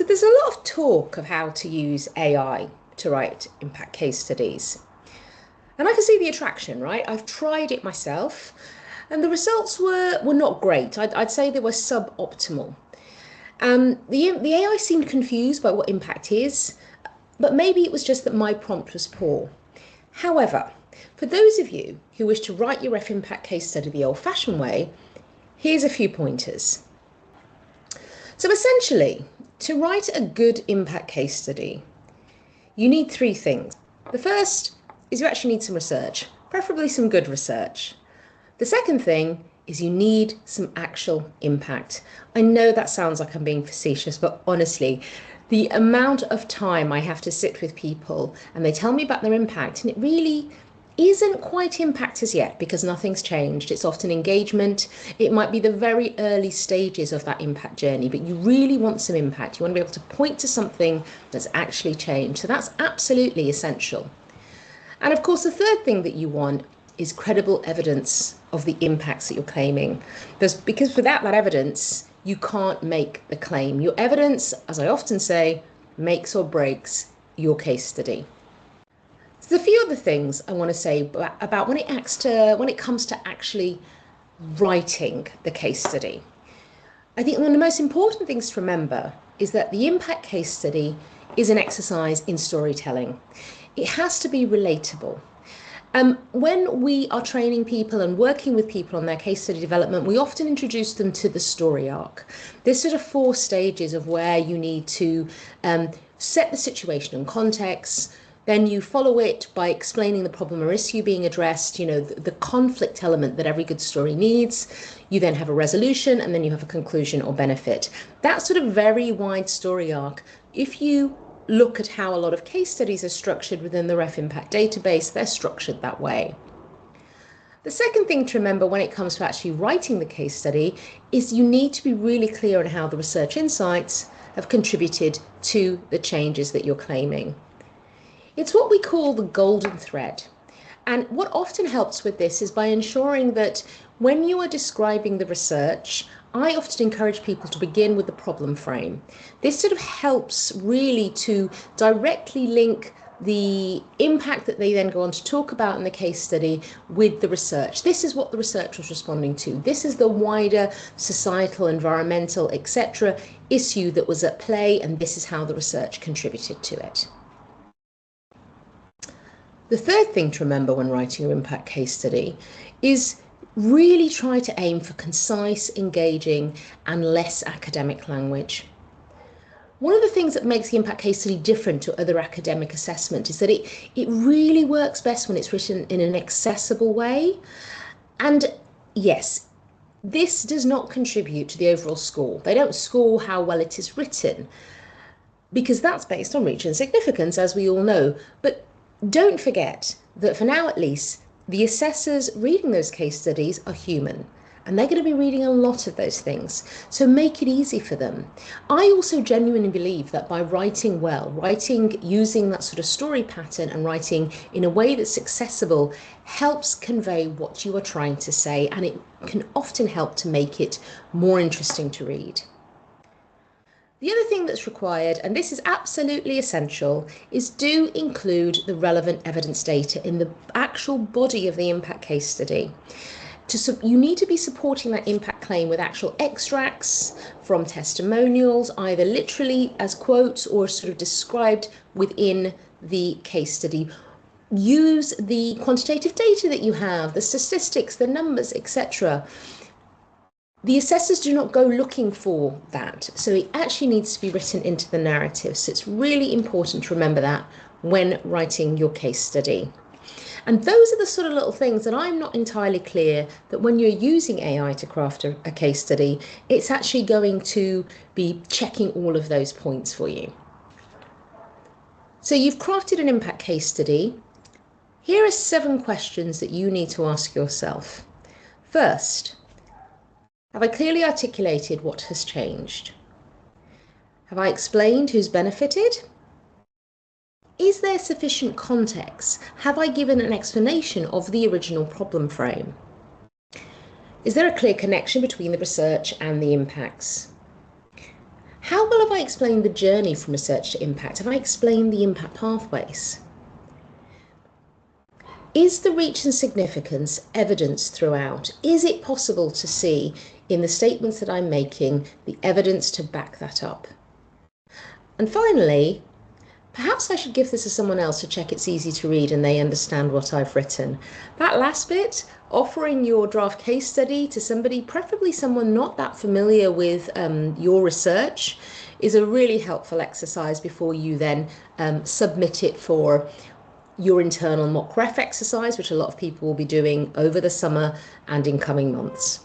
So there's a lot of talk of how to use AI to write impact case studies. And I can see the attraction, right? I've tried it myself and the results were not great. I'd say they were suboptimal. The AI seemed confused by what impact is, but maybe it was just that my prompt was poor. However, for those of you who wish to write your Ref Impact case study the old-fashioned way, here's a few pointers. So essentially, to write a good impact case study, you need three things. The first is you actually need some research, preferably some good research. The second thing is you need some actual impact. I know that sounds like I'm being facetious, but honestly, the amount of time I have to sit with people and they tell me about their impact, and it really isn't quite impact as yet because nothing's changed. It's often engagement. It might be the very early stages of that impact journey, but you really want some impact. You want to be able to point to something that's actually changed. So that's absolutely essential. And of course, the third thing that you want is credible evidence of the impacts that you're claiming. Because without that evidence, you can't make the claim. Your evidence, as I often say, makes or breaks your case study. So there's a few other things I want to say about when it comes to actually writing the case study. I think one of the most important things to remember is that the impact case study is an exercise in storytelling. It has to be relatable. When we are training people and working with people on their case study development, we often introduce them to the story arc. There's sort of 4 stages of where you need to set the situation and context. Then you follow it by explaining the problem or issue being addressed, the conflict element that every good story needs. You then have a resolution, and then you have a conclusion or benefit. That sort of very wide story arc, if you look at how a lot of case studies are structured within the Ref Impact database, they're structured that way. The second thing to remember when it comes to actually writing the case study is you need to be really clear on how the research insights have contributed to the changes that you're claiming. It's what we call the golden thread. And what often helps with this is by ensuring that when you are describing the research, I often encourage people to begin with the problem frame. This sort of helps really to directly link the impact that they then go on to talk about in the case study with the research. This is what the research was responding to. This is the wider societal, environmental, etc. issue that was at play, and this is how the research contributed to it. The third thing to remember when writing your impact case study is really try to aim for concise, engaging, and less academic language. One of the things that makes the impact case study different to other academic assessment is that it really works best when it's written in an accessible way. And yes, this does not contribute to the overall score. They don't score how well it is written, because that's based on reach and significance, as we all know. But don't forget that for now at least, the assessors reading those case studies are human, and they're going to be reading a lot of those things. So make it easy for them. I also genuinely believe that by writing well, writing using that sort of story pattern and writing in a way that's accessible helps convey what you are trying to say, and it can often help to make it more interesting to read. The other thing that's required, and this is absolutely essential, is do include the relevant evidence data in the actual body of the impact case study. You need to be supporting that impact claim with actual extracts from testimonials, either literally as quotes or sort of described within the case study. Use the quantitative data that you have, the statistics, the numbers, etc. The assessors do not go looking for that, so it actually needs to be written into the narrative. So it's really important to remember that when writing your case study. And those are the sort of little things that I'm not entirely clear that when you're using AI to craft a case study, it's actually going to be checking all of those points for you. So you've crafted an impact case study. Here are 7 questions that you need to ask yourself. First, have I clearly articulated what has changed? Have I explained who's benefited? Is there sufficient context? Have I given an explanation of the original problem frame? Is there a clear connection between the research and the impacts? How well have I I explain the journey from research to impact? Have I explained the impact pathways? Is the reach and significance evidenced throughout? Is it possible to see in the statements that I'm making the evidence to back that up? And finally, perhaps I should give this to someone else to check it's easy to read and they understand what I've written. That last bit, offering your draft case study to somebody, preferably someone not that familiar with your research, is a really helpful exercise before you then submit it for your internal mock ref exercise, which a lot of people will be doing over the summer and in coming months.